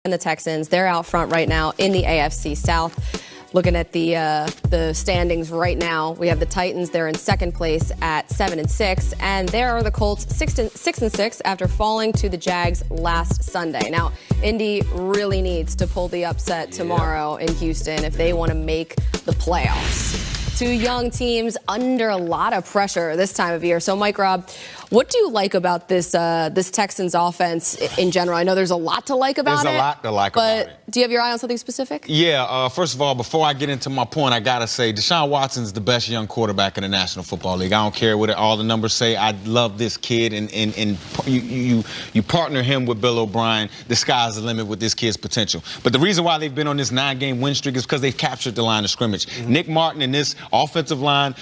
and the Texans. They're out front right now in the AFC South. Looking at the standings right now, we have the Titans. They're in second place at 7-6, and there are the Colts 6-6 after falling to the Jags last Sunday. Now, Indy really needs to pull the upset tomorrow in Houston if they want to make the playoffs. Two young teams under a lot of pressure this time of year. So, Mike Robb, what do you like about this Texans offense in general? I know there's a lot to like about it. There's a lot to like about it. But do you have your eye on something specific? Yeah. First of all, before I get into my point, I got to say Deshaun Watson's the best young quarterback in the National Football League. I don't care what all the numbers say. I love this kid, and you partner him with Bill O'Brien. The sky's the limit with this kid's potential. But the reason why they've been on this 9-game win streak is because they've captured the line of scrimmage. Mm-hmm. Nick Martin and this offensive line,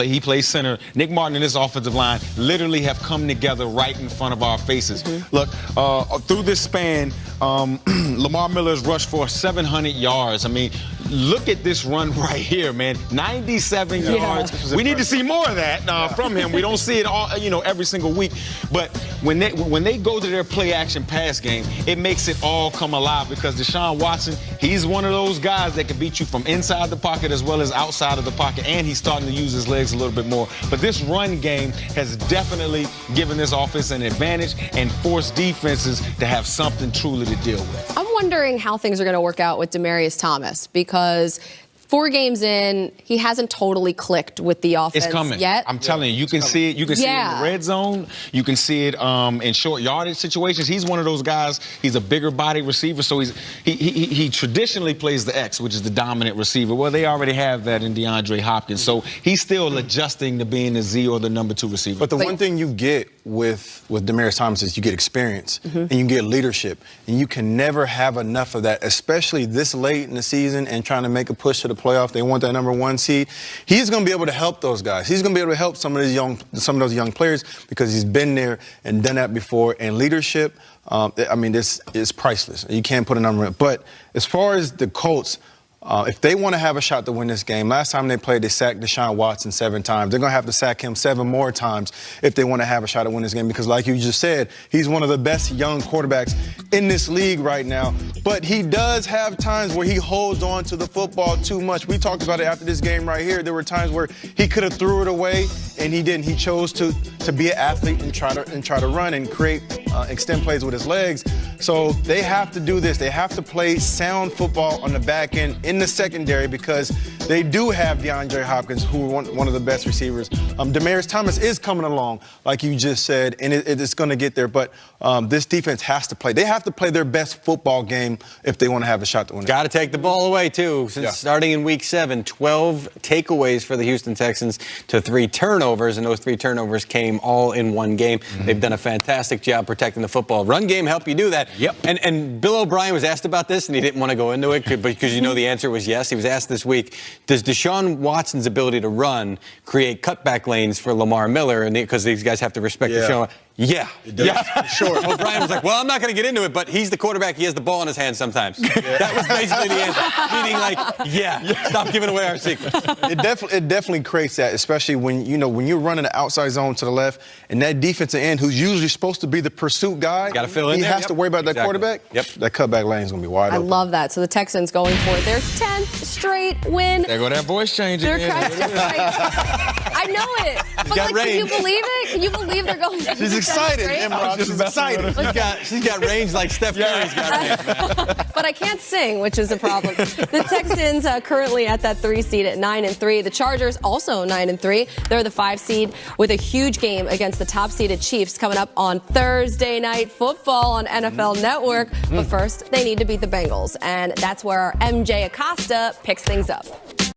he plays center. Nick Martin and this offensive line literally have come together right in front of our faces. Mm-hmm. Look, through this span, Lamar Miller has rushed for 700 yards. I mean, look at this run right here, man. 97 yards. We need to see more of that from him. We don't see it all, every single week. But when they go to their play-action pass game, it makes it all come alive because Deshaun Watson, he's one of those guys that can beat you from inside the pocket as well as outside of the pocket, and he's starting to use his legs a little bit more. But this run game has definitely given this offense an advantage and forced defenses to have something truly to deal with. I'm wondering how things are going to work out with Demaryius Thomas because 4 games in, he hasn't totally clicked with the offense yet. I'm telling you, you can see it. You can see it in the red zone. You can see it in short yardage situations. He's one of those guys. He's a bigger body receiver, so he traditionally plays the X, which is the dominant receiver. Well, they already have that in DeAndre Hopkins, so he's still adjusting to being the Z or the number 2 receiver. But the one thing you get with Demaryius Thomas is you get experience and you get leadership, and you can never have enough of that, especially this late in the season and trying to make a push to the playoff. They want that number 1 seed. He's going to be able to help those guys. He's going to be able to help some of those young players because he's been there and done that before. And leadership, I mean, this is priceless. You can't put a number on it. But as far as the Colts, if they want to have a shot to win this game, last time they played, they sacked Deshaun Watson 7 times. They're going to have to sack him 7 more times if they want to have a shot to win this game because, like you just said, he's one of the best young quarterbacks in this league right now. But he does have times where he holds on to the football too much. We talked about it after this game right here. There were times where he could have threw it away, and he didn't. He chose to be an athlete and try to run and create extend plays with his legs. So they have to do this. They have to play sound football on the back end in the secondary because they do have DeAndre Hopkins, who one of the best receivers. Demaryius Thomas is coming along, like you just said, and it's going to get there. But this defense has to play. They have to play their best football game if they want to have a shot to win it. Got to take the ball away, too. Since starting in Week 7, 12 takeaways for the Houston Texans to 3 turnovers, and those 3 turnovers came all in one game. Mm-hmm. They've done a fantastic job protecting the football. Run game help you do that. Yep. And Bill O'Brien was asked about this, and he didn't want to go into it because the answer was yes. He was asked this week, does Deshaun Watson's ability to run create cutback lanes for Lamar Miller? And because these guys have to respect Deshaun. Yeah. Sure. O'Brien was like, well, I'm not going to get into it, but he's the quarterback. He has the ball in his hands sometimes. That was basically the answer. Meaning stop giving away our secrets. It definitely creates that, especially when you're running the outside zone to the left, and that defensive end, who's usually supposed to be the pursuit guy, got to fill in he there. has to worry about that quarterback. Yep. That cutback lane is going to be wide open. I love that. So the Texans going for their 10th straight win. There go that voice change again. I know it. But can you believe it? Can you believe they're going for She's excited, Emma. She's excited. She's got range like Steph Curry's got range, man. But I can't sing, which is a problem. The Texans currently at that 3 seed at 9-3. The Chargers also 9-3. They're the 5 seed with a huge game against the top-seeded Chiefs coming up on Thursday Night Football on NFL Network. But first, they need to beat the Bengals, and that's where our MJ Acosta picks things up.